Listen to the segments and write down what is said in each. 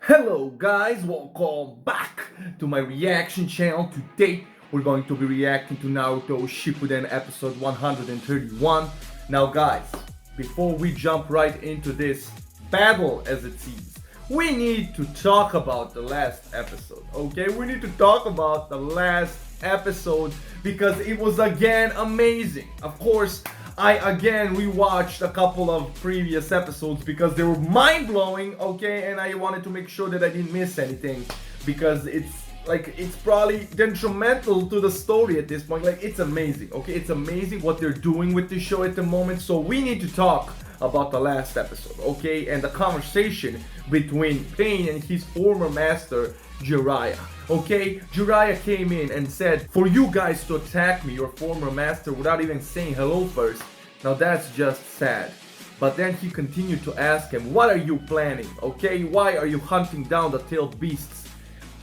Hello guys, welcome back to my reaction channel. Today we're going to be reacting to Naruto Shippuden episode 131. Now guys, before we jump right into this battle as it seems, we need to talk about the last episode, okay? We need to talk about the last episode because it was again amazing. Of course, I again rewatched a couple of previous episodes because they were mind blowing, okay? And I wanted to make sure that I didn't miss anything because it's probably detrimental to the story at this point. Like, it's amazing, okay? It's amazing what they're doing with the show at the moment. So we need to talk about the last episode, okay? And the conversation between Pain and his former master Jiraiya. Okay, Jiraiya came in and said, for you guys to attack me, your former master, without even saying hello first, now that's just sad. But then he continued to ask him, what are you planning, okay? Why are you hunting down the tailed beasts?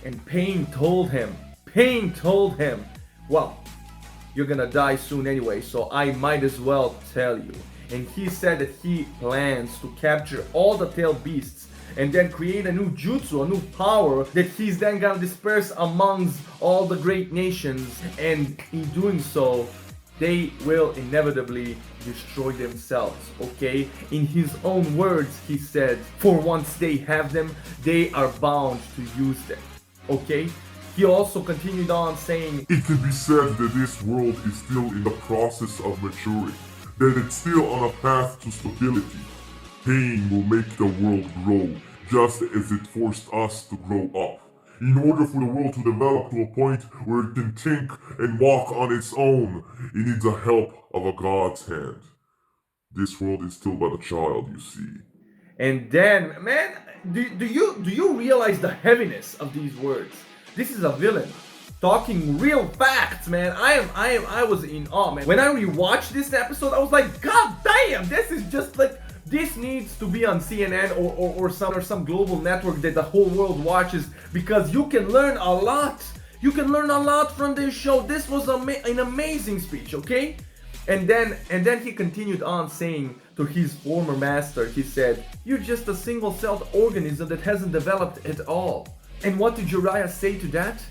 And Pain told him, well, you're gonna die soon anyway, so I might as well tell you. And he said that he plans to capture all the tailed beasts and then create a new jutsu, a new power that he's then gonna disperse amongst all the great nations, and in doing so, they will inevitably destroy themselves, okay? In his own words, he said, for once they have them, they are bound to use them, okay? He also continued on saying, it can be said that this world is still in the process of maturing, that it's still on a path to stability. Pain will make the world grow, just as it forced us to grow up. In order for the world to develop to a point where it can think and walk on its own, it needs the help of a god's hand. This world is still but a child, you see. and then, man, do you realize the heaviness of these words? This is a villain talking real facts, man. I was in awe, man. When I rewatched this episode, I was like, God damn, this is just like, this needs to be on CNN or some global network that the whole world watches, because you can learn a lot. You can learn a lot from this show. This was an amazing speech, okay? And then he continued on saying to his former master, he said, you're just a single-celled organism that hasn't developed at all. And what did Jiraiya say to that?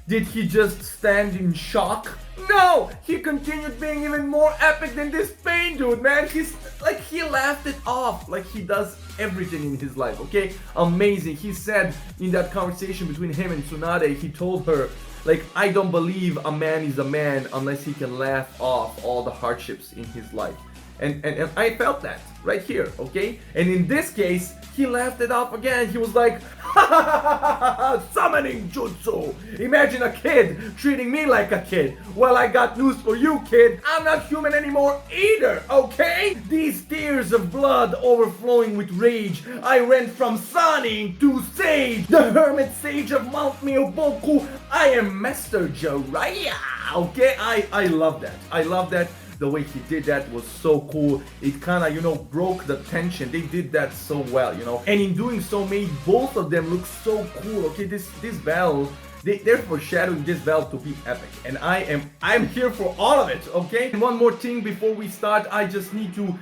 Did he just stand in shock? No! He continued being even more epic than this Pain dude, man. He laughed it off like he does everything in his life, okay? Amazing. He said in that conversation between him and Tsunade, he told her, like, I don't believe a man is a man unless he can laugh off all the hardships in his life. And I felt that right here, okay? And in this case, he laughed it off again. He was like, ha ha ha ha, summoning jutsu. Imagine a kid treating me like a kid. Well, I got news for you, kid. I'm not human anymore either, okay? These tears of blood overflowing with rage, I went from Sanin to Sage, the hermit sage of Mount Myoboku. I am Master Jiraiya, okay? I love that. I love that. The way he did that was so cool. It kind of, broke the tension. They did that so well, And in doing so, made both of them look so cool. Okay, this battle, they're foreshadowing this battle to be epic, and I'm here for all of it. Okay. And one more thing before we start, I just need to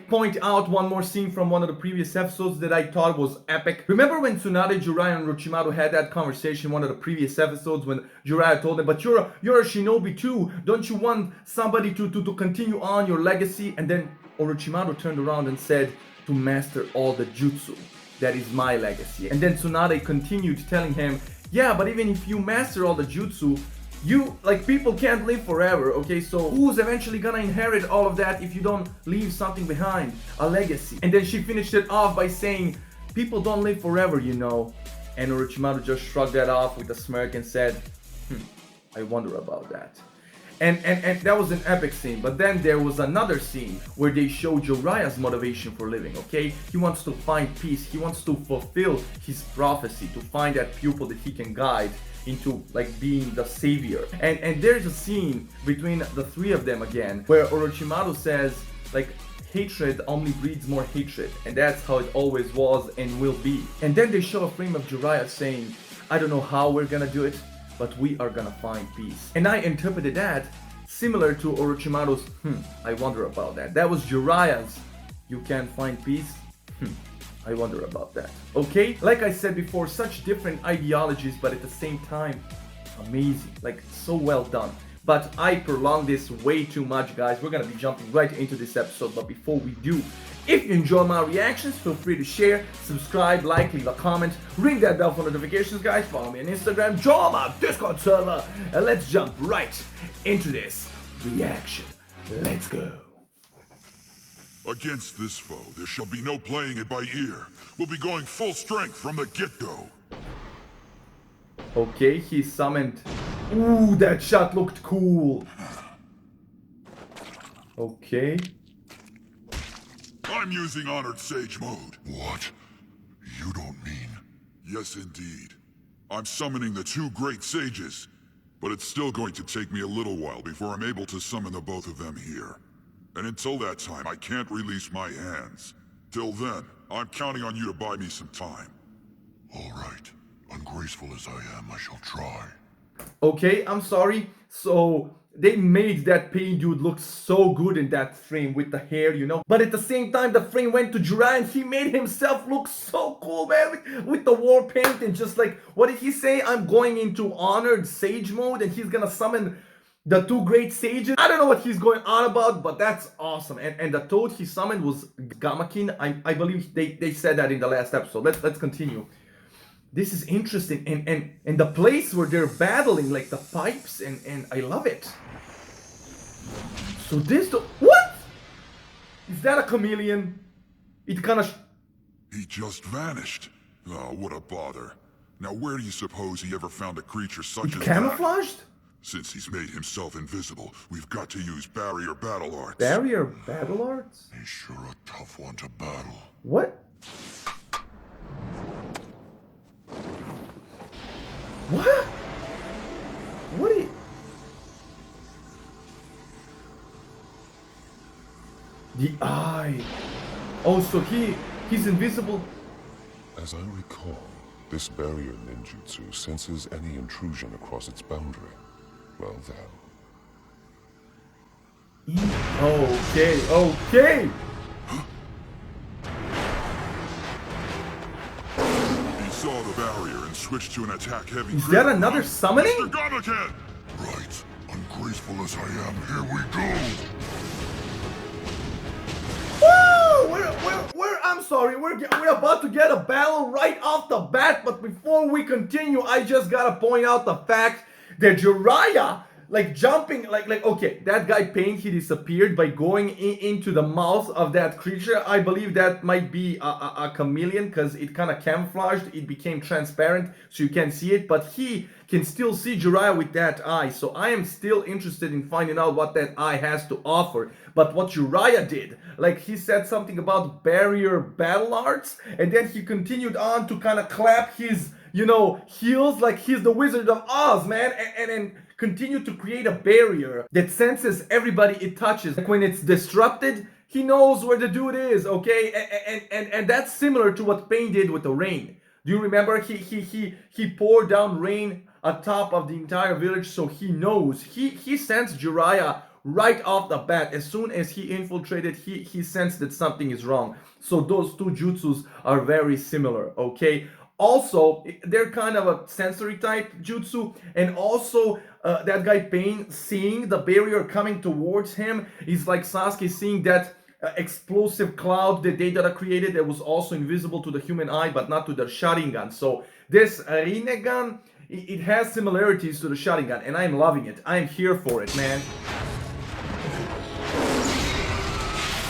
point out one more scene from one of the previous episodes that I thought was epic. Remember when Tsunade, Jiraiya, and Orochimaru had that conversation in one of the previous episodes when Jiraiya told him, but you're a shinobi too. Don't you want somebody to continue on your legacy? And then Orochimaru turned around and said, to master all the jutsu. That is my legacy. And then Tsunade continued telling him, yeah, but even if you master all the jutsu, people can't live forever, okay? So who's eventually gonna inherit all of that if you don't leave something behind, a legacy? And then she finished it off by saying, people don't live forever, And Orochimaru just shrugged that off with a smirk and said, I wonder about that. And that was an epic scene. But then there was another scene where they show Jiraiya's motivation for living, okay? He wants to find peace. He wants to fulfill his prophecy, to find that pupil that he can guide into being the savior. And there's a scene between the three of them again where Orochimaru says, hatred only breeds more hatred, and that's how it always was and will be. And then they show a frame of Jiraiya saying, I don't know how we're gonna do it, but we are gonna find peace. And I interpreted that similar to Orochimaru's, I wonder about that. That was Jiraiya's, you can't find peace? I wonder about that. Okay, like I said before, such different ideologies, but at the same time, amazing. Like, so well done. But I prolonged this way too much, guys. We're gonna be jumping right into this episode, but before we do, if you enjoy my reactions, feel free to share, subscribe, like, leave a comment, ring that bell for notifications, guys. Follow me on Instagram, join my Discord server, and let's jump right into this reaction. Let's go. Against this foe, there shall be no playing it by ear. We'll be going full strength from the get-go. Okay, he summoned. Ooh, that shot looked cool. Okay. I'm using Honored Sage mode. What? You don't mean... Yes, indeed. I'm summoning the two great sages, but it's still going to take me a little while before I'm able to summon the both of them here. And until that time, I can't release my hands. Till then, I'm counting on you to buy me some time. All right. Ungraceful as I am, I shall try. Okay, I'm sorry. So they made that pain dude look so good in that frame with the hair, you know. But at the same time, the frame went to Jiraiya and he made himself look so cool, man, with the war paint and just like, what did he say? I'm going into Honored Sage mode and he's gonna summon the two great sages. I don't know what he's going on about, but that's awesome. And the toad he summoned was Gamakin. I believe they said that in the last episode. Let's continue. This is interesting, and the place where they're battling, like the pipes, and I love it. So this, what? Is that a chameleon? It kind of... He just vanished. Oh, what a bother. Now where do you suppose he ever found a creature such as camouflaged? that? Since he's made himself invisible, we've got to use barrier battle arts. Barrier battle arts? He's sure a tough one to battle. What? What? What is... The eye. Oh, so he's invisible. As I recall, this barrier ninjutsu senses any intrusion across its boundary. Well then. Okay. He saw the barrier and switched to an attack-heavy... Is that another summoning? Mr. Gamakin! Right. Ungraceful as I am, here we go! Woo! I'm sorry, we're about to get a battle right off the bat, but before we continue, I just gotta point out the fact that Jiraiya, like jumping, like okay, that guy Pain, he disappeared by going into the mouth of that creature. I believe that might be a chameleon because it kind of camouflaged, it became transparent so you can't see it, but he can still see Jiraiya with that eye. So I am still interested in finding out what that eye has to offer. But what Jiraiya did, like he said something about barrier battle arts, and then he continued on to kind of clap his, you know, heels like he's the Wizard of Oz, man, and continue to create a barrier that senses everybody it touches. Like when it's disrupted, he knows where the dude is, okay? And that's similar to what Pain did with the rain. Do you remember? He poured down rain on top of the entire village, so he knows. He sensed Jiraiya right off the bat. As soon as he infiltrated, he sensed that something is wrong. So those two jutsus are very similar, okay? Also, they're kind of a sensory type jutsu, and also that guy Pain seeing the barrier coming towards him is like Sasuke seeing that explosive cloud that Deidara created that was also invisible to the human eye but not to the Sharingan. So this Rinnegan, it has similarities to the Sharingan, and I'm loving it. I'm here for it, man.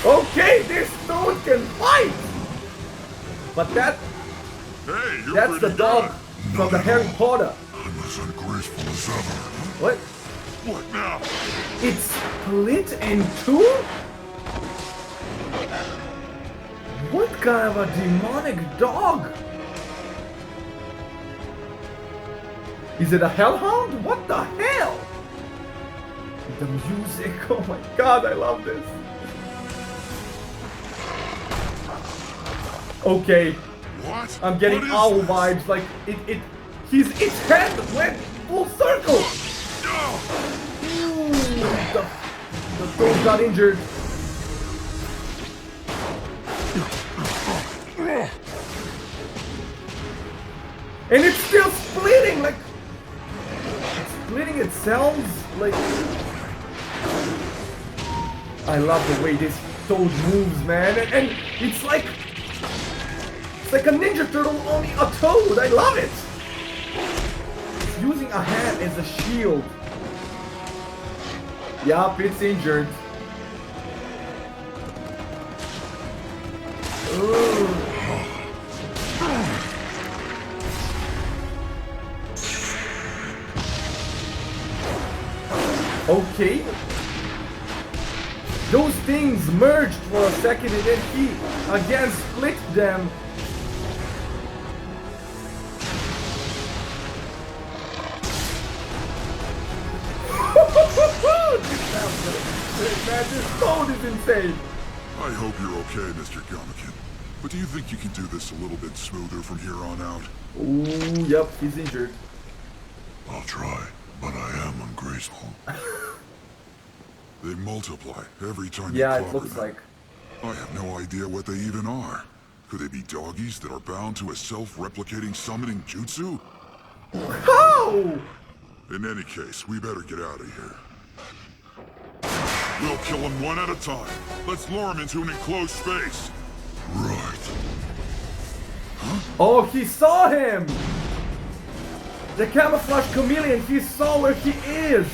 Okay, this dude can fight! But that's the dog from the Harry Potter. I'm as ungraceful as ever. What? What now? It's split in two? What kind of a demonic dog? Is it a hellhound? What the hell? The music, oh my god, I love this. Okay, What? I'm getting What is owl this? vibes, like its head went full circle. Ooh, the dog got injured. And it's still splitting, like... Splitting itself, like... I love the way this toad moves, man. And it's like... It's like a Ninja Turtle, only a toad. I love it. It's using a hand as a shield. Yup, it's injured. Ooh. Okay. Those things merged for a second and then he again split them. Man, this toad is insane. I hope you're okay, Mr. Gamakin. But do you think you can do this a little bit smoother from here on out? Ooh, yep, he's injured. I'll try, but I am ungraceful. They multiply every time Yeah, you it clobber looks them. like. I have no idea what they even are. Could they be doggies that are bound to a self-replicating summoning jutsu? How? In any case, we better get out of here. We'll kill them one at a time. Let's lure them into an enclosed space. Right. Oh, he saw him! The camouflage chameleon, he saw where he is!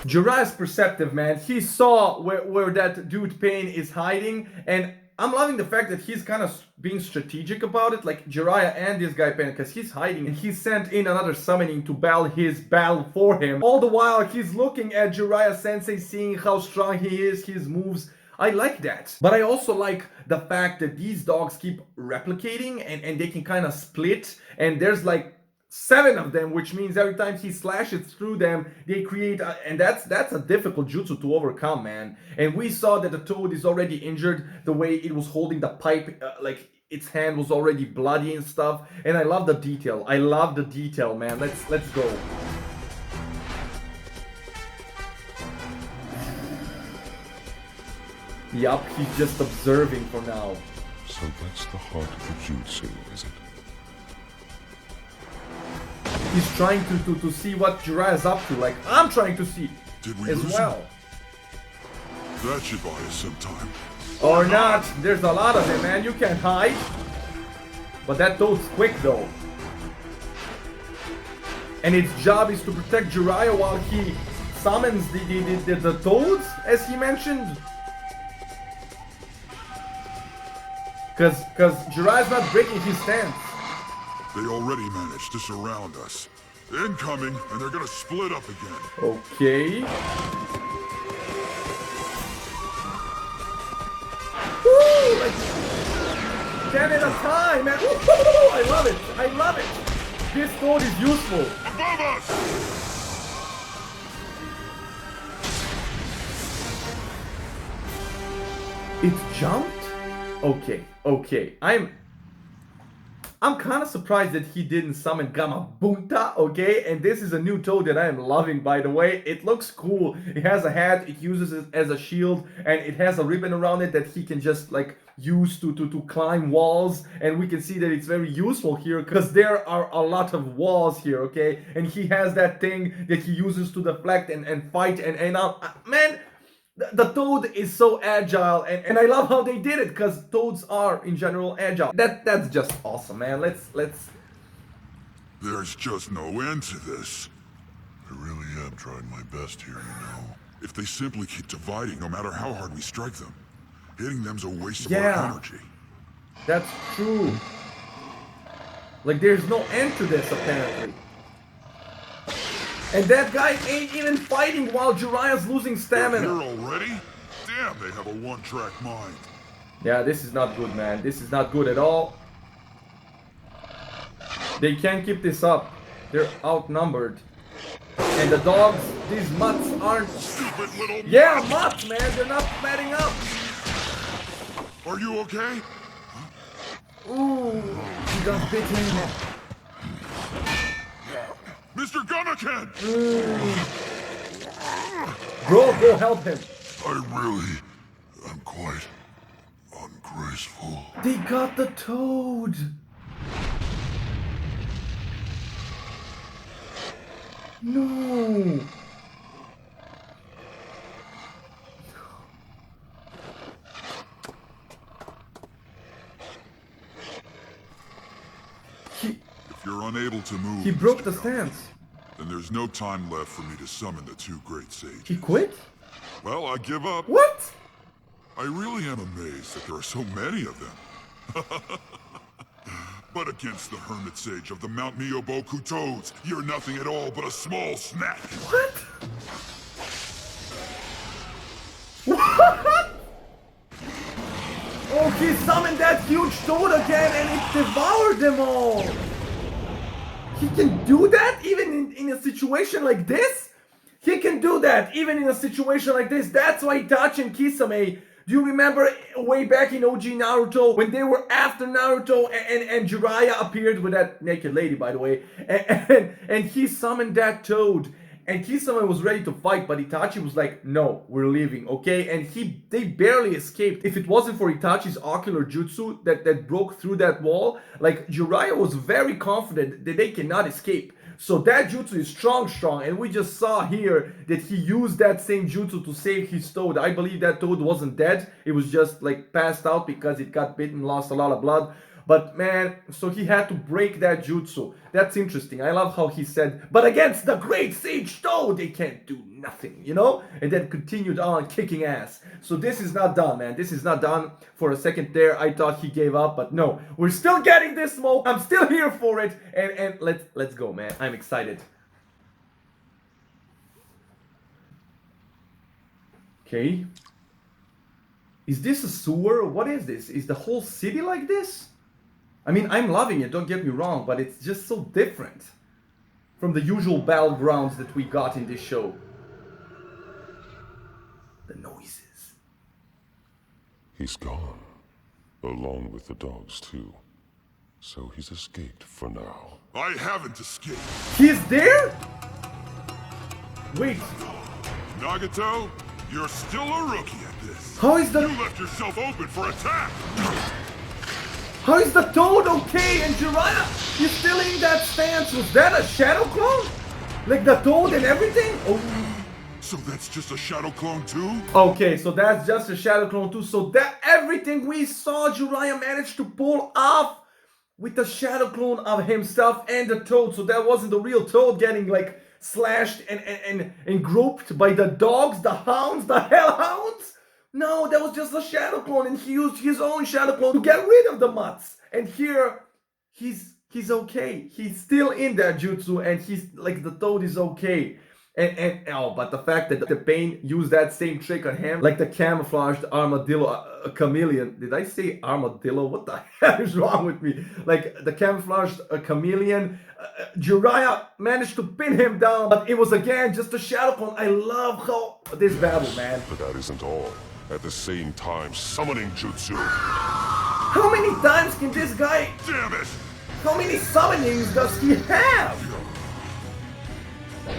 Jiraiya's perceptive, man. He saw where that dude Pain is hiding, and I'm loving the fact that he's kind of being strategic about it, like Jiraiya and this guy Pain, because he's hiding and he sent in another summoning to battle his battle for him. All the while he's looking at Jiraiya Sensei, seeing how strong he is, his moves. I like that. But I also like the fact that these dogs keep replicating and they can kind of split, and there's like 7 of them, which means every time he slashes through them, they create and that's a difficult jutsu to overcome, man. And we saw that the toad is already injured, the way it was holding the pipe, like its hand was already bloody and stuff. And I love the detail. I love the detail, man. Let's go. Yup, he's just observing for now. So that's the heart of the jutsu, is it? He's trying to see what Jiraiya's up to, like I'm trying to see Did we as lose well. him? That should buy us some time. Or not. There's a lot of them, man. You can't hide. But that toad's quick, though. And its job is to protect Jiraiya while he summons the toads, as he mentioned. Because Jiraiya's not breaking his stance. They already managed to surround us. Incoming, and they're gonna split up again. Okay. Woo! Like 10 at a time, man. Woo! I love it. I love it. This toad is useful. Above us! It jumped? Okay. I'm kind of surprised that he didn't summon Gamabunta, okay? And this is a new toad that I am loving, by the way. It looks cool. It has a hat, it uses it as a shield, and it has a ribbon around it that he can just, like, use to climb walls. And we can see that it's very useful here, because there are a lot of walls here, okay? And he has that thing that he uses to deflect and fight, and man... The toad is so agile, and I love how they did it, because toads are in general agile. That's just awesome, man. Let's There's just no end to this. I really am trying my best here, you know. If they simply keep dividing, no matter how hard we strike them, hitting them's a waste of our energy. That's true. Like, there's no end to this, apparently. And that guy ain't even fighting while Jiraiya's losing stamina. They're here already? Damn, they have a one-track mind. Yeah, this is not good, man. This is not good at all. They can't keep this up. They're outnumbered. And the dogs, these mutts aren't... Stupid little... Yeah, mutts, man. They're not matting up. Are you okay? Ooh, he got bitten. Mr. Gamaken! Bro, go help him. I really am quite ungraceful. They got the toad. No. If you're unable to move, He broke Mr. the Kamikaze, stance. then there's no time left for me to summon the two great sages. He quit? Well, I give up. What? I really am amazed that there are so many of them. But against the Hermit Sage of the Mount Miyoboku Toads, you're nothing at all but a small snack. What? What? Oh, he summoned that huge toad again and it devoured them all. He can do that even in a situation like this? He can do that even in a situation like this. That's why Itachi and Kisame, do you remember way back in OG Naruto when they were after Naruto and Jiraiya appeared with that naked lady, by the way, and he summoned that toad and Kisame was ready to fight, but Itachi was like, no, we're leaving, okay? And they barely escaped. If it wasn't for Itachi's ocular jutsu that broke through that wall, like Jiraiya was very confident that they cannot escape. So that jutsu is strong, and we just saw here that he used that same jutsu to save his toad. I believe that toad wasn't dead. It was just like passed out because it got bitten, lost a lot of blood. But man, so he had to break that jutsu. That's interesting. I love how he said, but against the great sage toad, they can't do nothing, you know? And then continued on kicking ass. So this is not done, man. This is not done. For a second there, I thought he gave up, but no. We're still getting this smoke. I'm still here for it. And let's go, man. I'm excited. Okay. Is this a sewer? What is this? Is the whole city like this? I mean, I'm loving it, don't get me wrong, but it's just so different from the usual battlegrounds that we got in this show. The noises. He's gone, along with the dogs too. So he's escaped for now. I haven't escaped. He's there? Wait, Nagato, you're still a rookie at this. how is You left yourself open for attack. How is the toad okay? And Jiraiya, you're still in that stance. Was that a shadow clone? Like the toad and everything? Oh. So that's just a shadow clone too? Okay, so that's just a shadow clone too. So that everything we saw Jiraiya managed to pull off with the shadow clone of himself and the toad. So that wasn't the real toad getting like slashed and groped by the dogs, the hounds, the hellhounds. No, that was just a shadow clone, and he used his own shadow clone to get rid of the mutts. And here, he's okay. He's still in that jutsu, and he's like the toad is okay. But the fact that the pain used that same trick on him, like the camouflaged armadillo, a chameleon. Did I say armadillo? What the hell is wrong with me? Like the camouflaged chameleon. Jiraiya managed to pin him down, but it was again just a shadow clone. I love how this battle, man. But that isn't all. At the same time, summoning jutsu. How many times can this guy? Damn it! How many summonings does he have?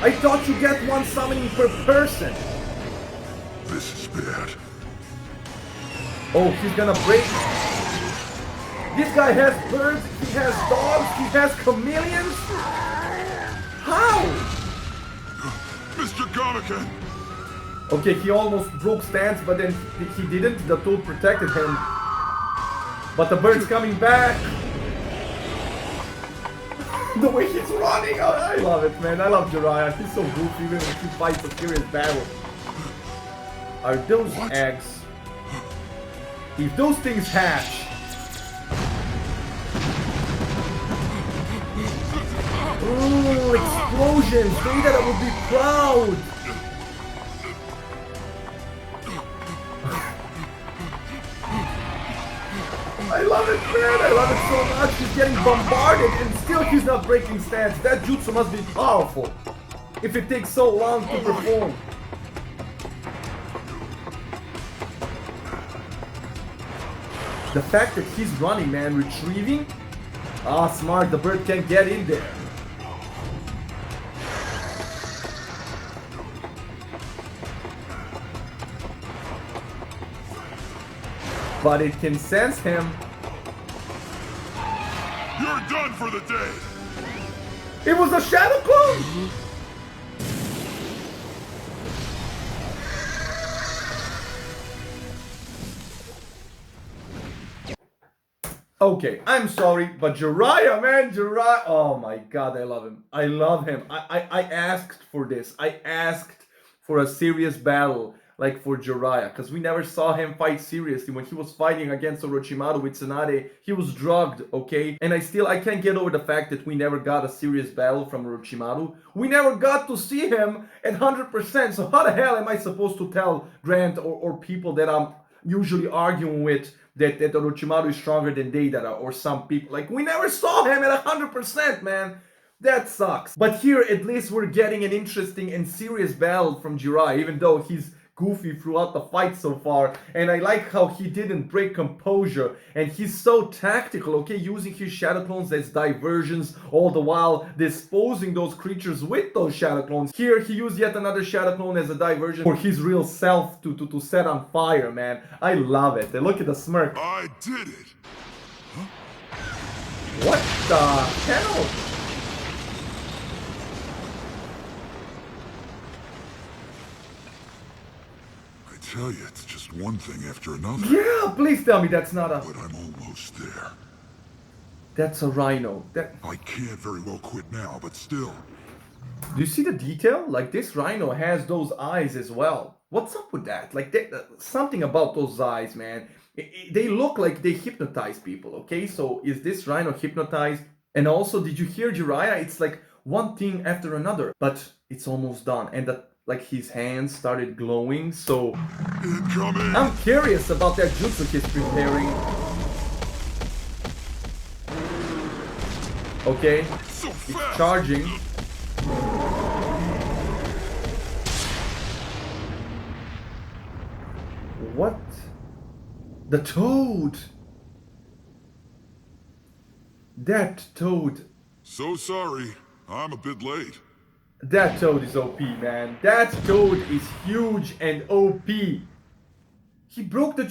I thought you get one summoning per person. This is bad. Oh, he's gonna break. This guy has birds, he has dogs, he has chameleons. How? Mr. Gamaken! Okay, he almost broke stance, but then he didn't. The toad protected him. But the bird's coming back. The way he's running, I love it, man. I love Jiraiya. He's so goofy even when he fights a serious battle. Are those eggs? If those things hatch. Ooh, explosions! Data would be proud! I love it, man! I love it so much! He's getting bombarded and still he's not breaking stance. That jutsu must be powerful. If it takes so long to perform. The fact that he's running, man, retrieving. Ah, smart, the bird can't get in there. But it can sense him. You're done for the day! It was a shadow clone! Okay, I'm sorry, but Jiraiya, man, Jiraiya. Oh my God, I love him. I love him. I asked for this. I asked for a serious battle, like for Jiraiya, because we never saw him fight seriously. When he was fighting against Orochimaru with Tsunade, he was drugged, okay? And I can't get over the fact that we never got a serious battle from Orochimaru. We never got to see him at 100%. So how the hell am I supposed to tell Grant or people that I'm usually arguing with that Orochimaru is stronger than Deidara or some people? Like, we never saw him at 100%, man. That sucks. But here, at least we're getting an interesting and serious battle from Jiraiya, even though he's goofy throughout the fight so far. And I like how he didn't break composure, and he's so tactical, okay, using his shadow clones as diversions, all the while disposing those creatures with those shadow clones. Here he used yet another shadow clone as a diversion for his real self to set on fire, man. I love it. And look at the smirk. I did it! What the hell? I tell you, it's just one thing after another. Yeah, please tell me that's not a... But I'm almost there. That's a rhino. That... I can't very well quit now, but still. Do you see the detail? Like, this rhino has those eyes as well. What's up with that? Like, something about those eyes, man. They look like they hypnotize people, okay? So, is this rhino hypnotized? And also, did you hear Jiraiya? It's like one thing after another, but it's almost done. And like his hands started glowing, so... Incoming! I'm curious about that jutsu he's preparing. Okay, So it's fast! charging. What? The toad! That toad. So sorry, I'm a bit late. That toad is OP, man. That toad is huge and OP. He broke the...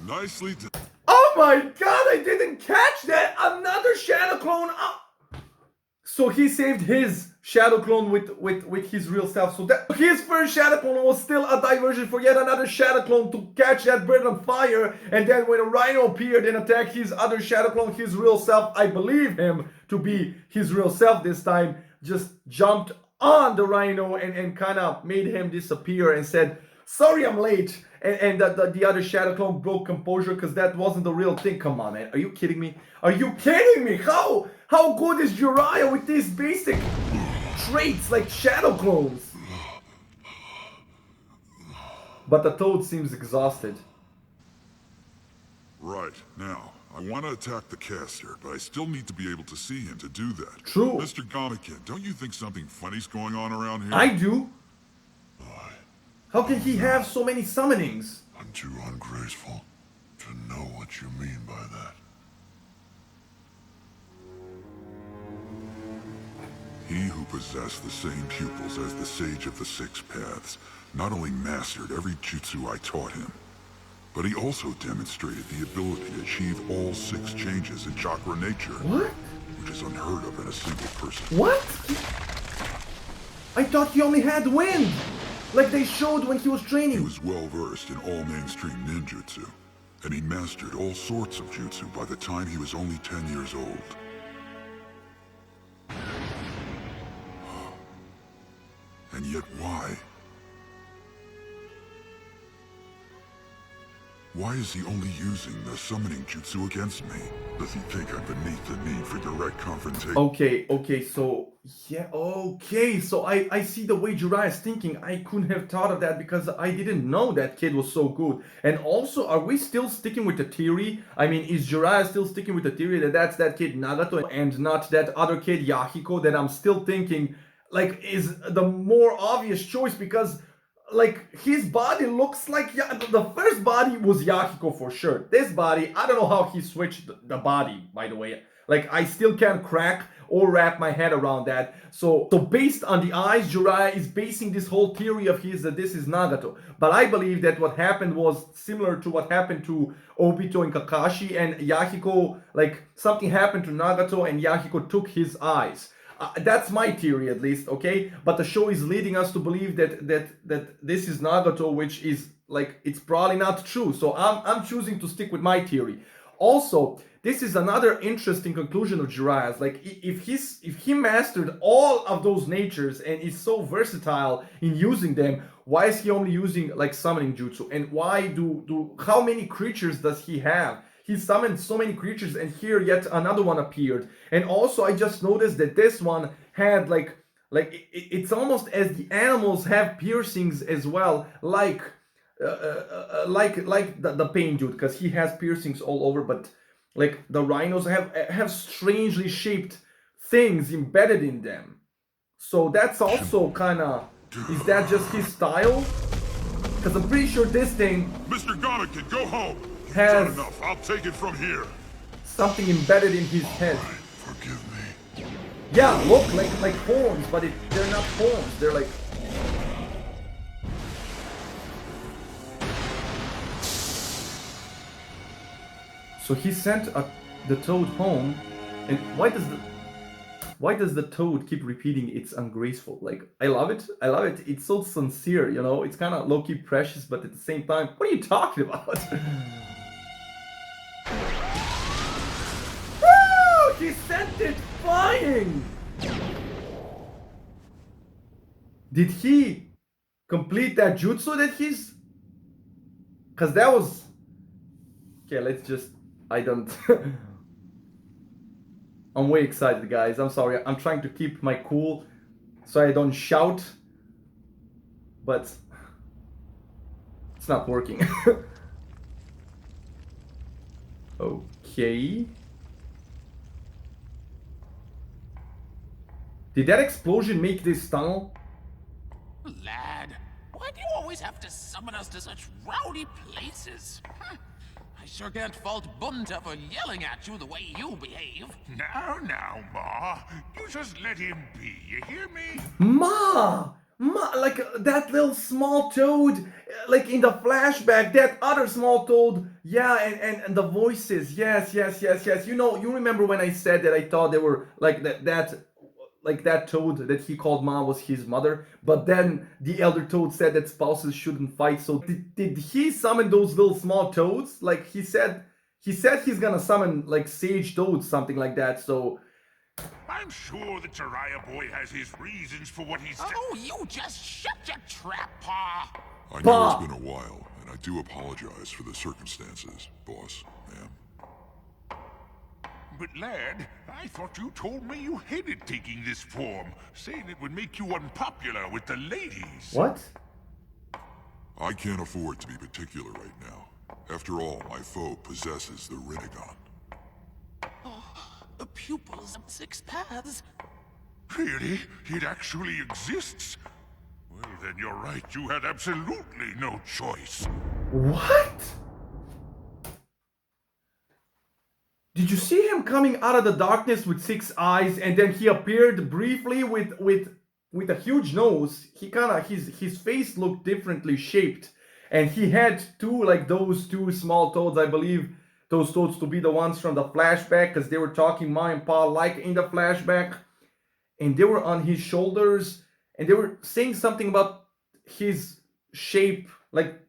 Nicely done. Oh my God, I didn't catch that! Another shadow clone! So he saved his shadow clone with his real self. So that his first shadow clone was still a diversion for yet another shadow clone to catch that bird on fire. And then when a rhino appeared and attacked his other shadow clone, his real self, I believe him to be his real self this time, just jumped on the rhino and kind of made him disappear and said, sorry I'm late. And the other shadow clone broke composure because that wasn't the real thing. Come on, man. Are you kidding me? Are you kidding me? How good is Jiraiya with these basic traits like shadow clones? But the toad seems exhausted. Right, now, I want to attack the caster, but I still need to be able to see him to do that. True. Mr. Gamakin, don't you think something funny's going on around here? I do. How can he have so many summonings? I'm too ungraceful to know what you mean by that. He who possessed the same pupils as the Sage of the Six Paths not only mastered every jutsu I taught him, but he also demonstrated the ability to achieve all 6 changes in chakra nature. What? Which is unheard of in a single person. What? I thought he only had wind, like they showed when he was He training. was well versed in all mainstream ninjutsu, and he mastered all sorts of jutsu by the time he was only 10 years old. And yet why? Why is he only using the summoning jutsu against me? Does he think I'm beneath the need for direct confrontation? Okay, so, yeah, okay, so I see the way Jiraiya is thinking. I couldn't have thought of that because I didn't know that kid was so good. And also, are we still sticking with the theory? I mean, is Jiraiya still sticking with the theory that that's that kid Nagato and not that other kid Yahiko that I'm still thinking, like, is the more obvious choice? Because, like, his body looks like... The first body was Yahiko for sure. This body, I don't know how he switched the body, by the way. Like, I still can't crack or wrap my head around that. So based on the eyes, Jiraiya is basing this whole theory of his that this is Nagato. But I believe that what happened was similar to what happened to Obito and Kakashi, and Yahiko, like, something happened to Nagato and Yahiko took his eyes. That's my theory, at least, okay? But the show is leading us to believe that this is Nagato, which is, like, it's probably not true. So I'm choosing to stick with my theory. Also, this is another interesting conclusion of Jiraiya's. Like, if he mastered all of those natures and is so versatile in using them, why is he only using like summoning jutsu? And why how many creatures does he have? He summoned so many creatures, and here yet another one appeared. And also, I just noticed that this one had it's almost as the animals have piercings as well, like the pain dude, because he has piercings all over. But like the rhinos have strangely shaped things embedded in them. So that's also kind of, is that just his style? Because I'm pretty sure this thing Mr. Ganakin, go home. has Not enough. I'll take it from here. something embedded in his head. Forgive me. Yeah, look, like horns, but they're not horns. They're like... So he sent the toad home, and why does the toad keep repeating it's ungraceful? Like, I love it. I love it. It's so sincere, you know? It's kind of low-key precious, but at the same time, what are you talking about? Woo! He sent it flying! Did he complete that jutsu that he's... Because that was... Okay, let's just... I don't... I'm way excited, guys. I'm sorry. I'm trying to keep my cool so I don't shout. But... it's not working. Okay. Did that explosion make this tunnel? Lad, why do you always have to summon us to such rowdy places? I sure can't fault Bunta for yelling at you the way you behave. Now, Ma. You just let him be, you hear me? Ma, like that little small toad, like in the flashback, that other small toad, yeah, and the voices, yes. You know, you remember when I said that I thought they were like that toad that he called Ma was his mother, but then the elder toad said that spouses shouldn't fight. So did he summon those little small toads? Like he said he's gonna summon like sage toads, something like that. So I'm sure that Jiraiya boy has his reasons for what he's done. Oh, you just shut your trap, Pa! I know Pa! it's been a while, and I do apologize for the circumstances, boss, ma'am. But lad, I thought you told me you hated taking this form, saying it would make you unpopular with the ladies. what? I can't afford to be particular right now. After all, my foe possesses the Rinnegan. The pupils of 6 paths. Really? It actually exists? Well, then you're right. You had absolutely no choice. What? Did you see him coming out of the darkness with 6 eyes, and then he appeared briefly with a huge nose? He kind of his face looked differently shaped, and he had those two small toads. I believe those toads to be the ones from the flashback, because they were talking Ma and Pa like in the flashback, and they were on his shoulders, and they were saying something about his shape, like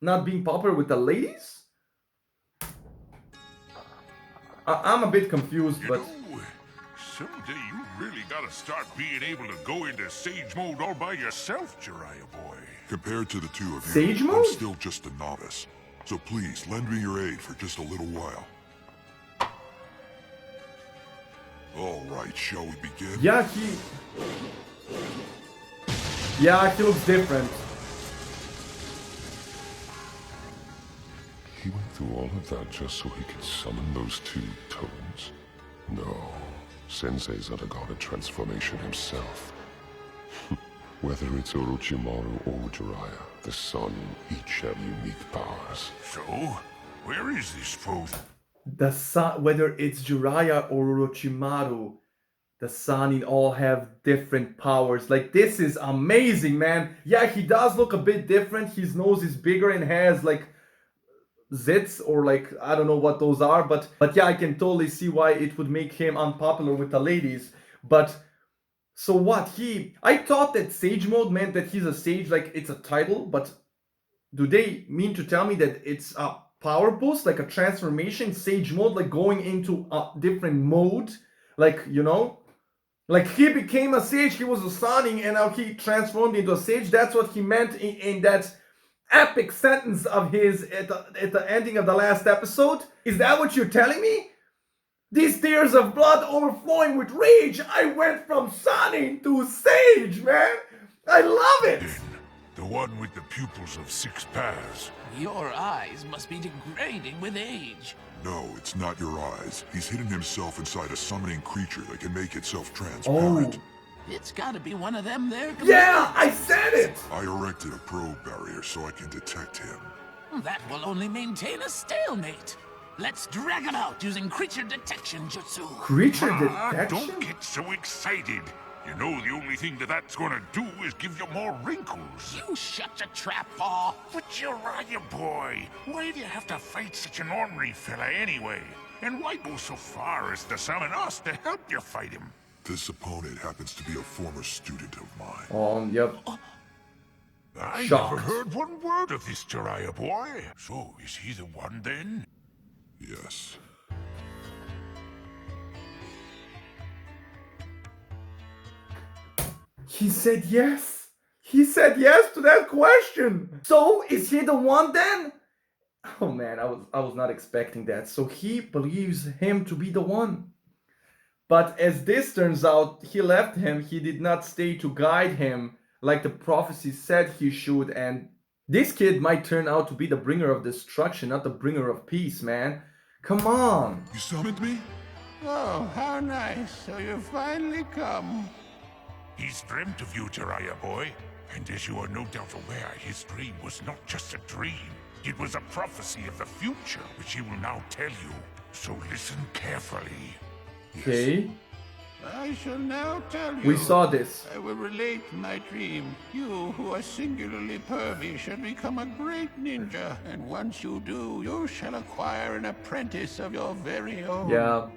not being popular with the ladies. I'm a bit confused, but... You know, someday you really gotta start being able to go into Sage Mode all by yourself, Jiraiya boy. Compared to the two of you, Sage mode? I'm still just a novice. So please, lend me your aid for just a little while. All right, shall we begin? Yeah, he looks different. He went through all of that just so he could summon those 2 toads? No, Sensei's undergone a transformation himself. Whether it's Orochimaru or Jiraiya, the Sun each have unique powers. So, where is this foe? The sun, whether it's Jiraiya or Orochimaru, the Sanin all have different powers. Like, this is amazing, man. Yeah, he does look a bit different. His nose is bigger and has like zits, or like I don't know what those are, but yeah, I can totally see why it would make him unpopular with the ladies. But so what? I thought that sage mode meant that he's a sage, like it's a title, but do they mean to tell me that it's a power boost, like a transformation, sage mode, like going into a different mode, like, you know, like he became a sage, he was a Sonic, and now he transformed into a sage. That's what he meant in that epic sentence of his at the ending of the last episode. Is that what you're telling me? These tears of blood overflowing with rage, I went from Sonic to sage, man. I love it. The one with the pupils of 6 pairs. Your eyes must be degrading with age. No, it's not your eyes. He's hidden himself inside a summoning creature that can make itself transparent. It's gotta be one of them there. Yeah, I said it. I erected a probe barrier so I can detect him. That will only maintain a stalemate. Let's drag him out using creature detection jutsu. Creature Ah, detection? don't get so excited. You know the only thing that's gonna do is give you more wrinkles. You shut your trap, Paw. But Jiraiya boy, why do you have to fight such an ornery fella anyway? And why go so far as to summon us to help you fight him? This opponent happens to be a former student of mine. Yep. I Shocked. never heard one word of this Jiraiya boy. So, is he the one then? Yes. He said yes. He said yes to that question. So is he the one then? Oh man, I was not expecting that. So he believes him to be the one. But as this turns out, he left him. He did not stay to guide him like the prophecy said he should. And this kid might turn out to be the bringer of destruction, not the bringer of peace, man. Come on. You summoned me? Oh, how nice. So you've finally come. He's dreamt of you, Jiraiya boy. And as you are no doubt aware, his dream was not just a dream. It was a prophecy of the future, which he will now tell you. So listen carefully. Okay. I shall now tell you. We saw this. I will relate my dream. You, who are singularly pervy, shall become a great ninja. And once you do, you shall acquire an apprentice of your very own. Yeah.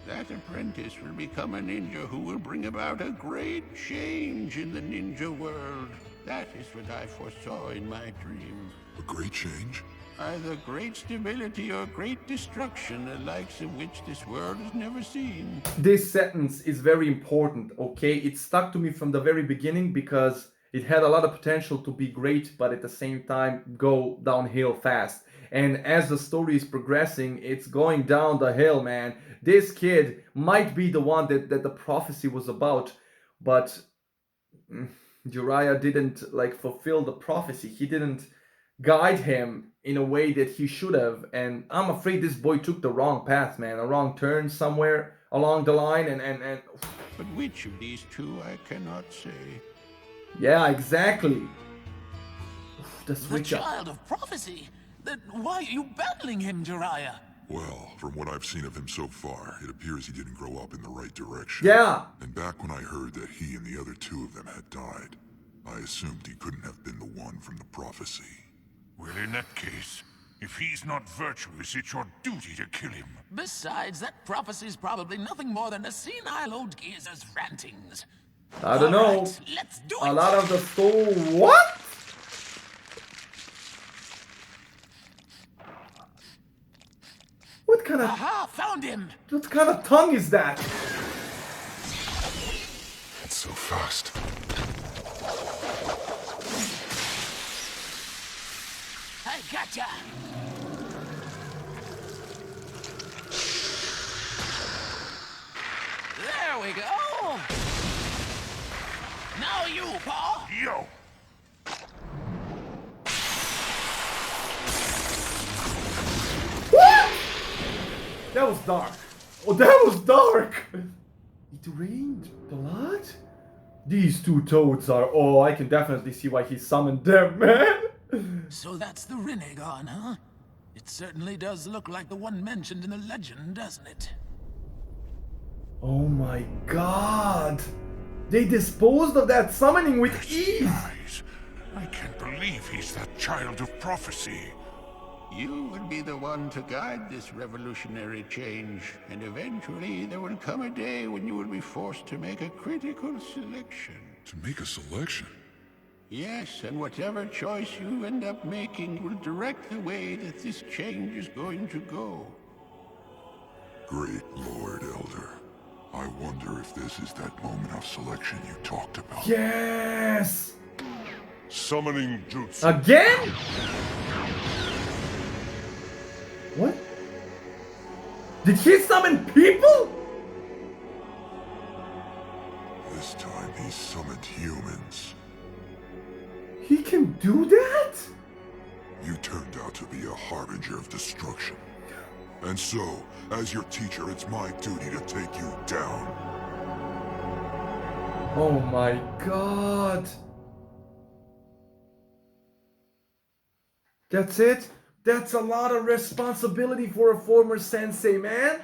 That apprentice will become a ninja who will bring about a great change in the ninja world. That is what I foresaw in my dream. A great change? Either great stability or great destruction, the likes of which this world has never seen. This sentence is very important, okay? It stuck to me from the very beginning because it had a lot of potential to be great, but at the same time go downhill fast. And as the story is progressing, it's going down the hill, man. This kid might be the one that the prophecy was about, but Jiraiya didn't like fulfill the prophecy. He didn't guide him in a way that he should have, and I'm afraid this boy took the wrong path, man. A wrong turn somewhere along the line, and But which of these two I cannot say. yeah, exactly. The The switch up. child of prophecy. Then why are you battling him, Jiraiya? Well, from what I've seen of him so far, it appears he didn't grow up in the right direction. Yeah. And back when I heard that he and the other 2 of them had died, I assumed he couldn't have been the one from the prophecy. Well, in that case, if he's not virtuous, it's your duty to kill him. Besides, that prophecy's probably nothing more than a senile old geezer's rantings. I don't know. Alright, let's do it. A lot of the story. What? What kind of Aha, found him. tongue is that? It's so fast. I gotcha. There we go. Now you, Paul. Yo! What? That was dark. Oh, that was dark. It rained blood? These 2 toads are... Oh, I can definitely see why he summoned them, man. So that's the Rinnegan, huh? It certainly does look like the one mentioned in the legend, doesn't it? Oh my god. They disposed of that summoning with ease. Guys, I can't believe he's that child of prophecy. You will be the one to guide this revolutionary change, and eventually there will come a day when you will be forced to make a critical selection. To make a selection? Yes, and whatever choice you end up making will direct the way that this change is going to go. Great Lord Elder. I wonder if this is that moment of selection you talked about. Yes! Summoning Jutsu. Again? What? Did he summon people? This time he summoned humans. He can do that? You turned out to be a harbinger of destruction. And so, as your teacher, it's my duty to take you down. Oh my god. That's it? That's a lot of responsibility for a former sensei, man.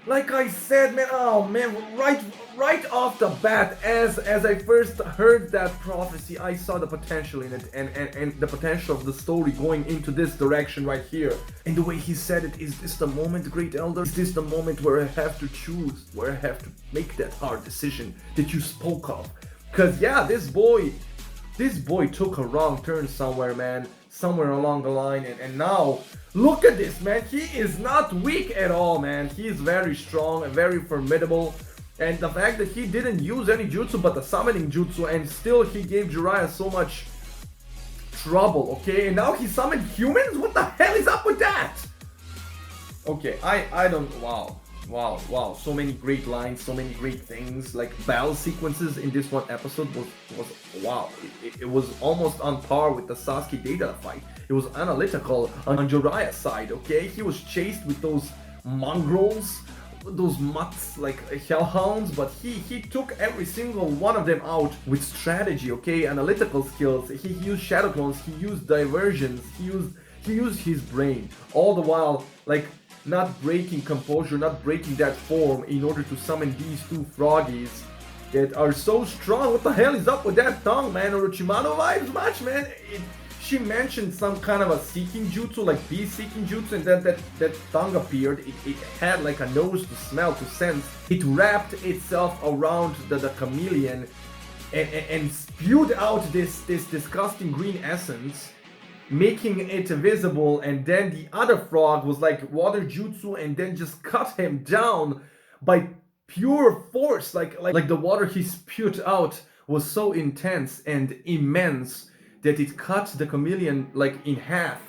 Like I said, man, oh man, right off the bat, as I first heard that prophecy, I saw the potential in it and the potential of the story going into this direction right here. And the way he said it, is this the moment, Great Elder? Is this the moment where I have to choose, where I have to make that hard decision that you spoke of? Cause yeah, this boy took a wrong turn somewhere, man, somewhere along the line, and now, look at this, man, he is not weak at all, man, he is very strong and very formidable, and the fact that he didn't use any jutsu but the summoning jutsu, and still he gave Jiraiya so much trouble, okay, and now he summoned humans? What the hell is up with that? Okay, I don't, wow, so many great lines, so many great things, like battle sequences in this one episode was wow, it was almost on par with the Sasuke Deidara fight. It was analytical on Jiraiya's side, okay, he was chased with those mongrels, those mutts like hellhounds, but he took every single one of them out with strategy, okay, analytical skills, he used shadow clones, he used diversions, he used his brain, all the while, like, not breaking composure, not breaking that form in order to summon these two froggies that are so strong. What the hell is up with that tongue, man? Orochimaru vibes much, man. She mentioned some kind of a seeking jutsu, like bee seeking jutsu, and then that tongue appeared. It had like a nose to smell, to sense. It wrapped itself around the chameleon and spewed out this disgusting green essence, making it visible, and then the other frog was like water jutsu and then just cut him down by pure force, like the water he spewed out was so intense and immense that it cut the chameleon like in half.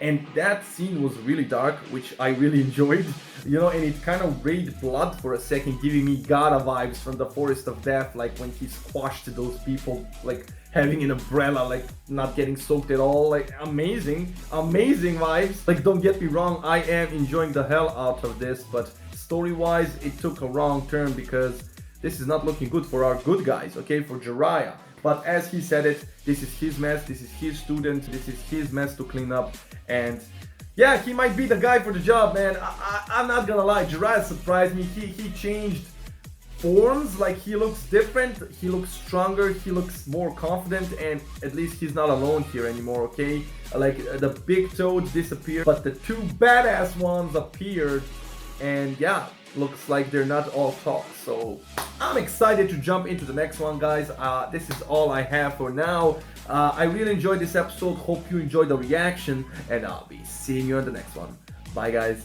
And that scene was really dark, which I really enjoyed, you know, and it kind of rained blood for a second, giving me Gaara vibes from the Forest of Death, like when he squashed those people, like having an umbrella, like not getting soaked at all, like amazing vibes. Like, don't get me wrong, I am enjoying the hell out of this, but story-wise, it took a wrong turn because this is not looking good for our good guys, okay, for Jiraiya. But as he said it, this is his mess, this is his student, this is his mess to clean up. And yeah, he might be the guy for the job, man. I'm not gonna lie, Jiraiya surprised me. He changed forms, like he looks different, he looks stronger, he looks more confident, and at least he's not alone here anymore, okay? Like the big toads disappeared, but the two badass ones appeared, and yeah, looks like they're not all talk. So I'm excited to jump into the next one, guys. This is all I have for now. I really enjoyed this episode, hope you enjoyed the reaction, and I'll be seeing you on the next one. Bye, guys.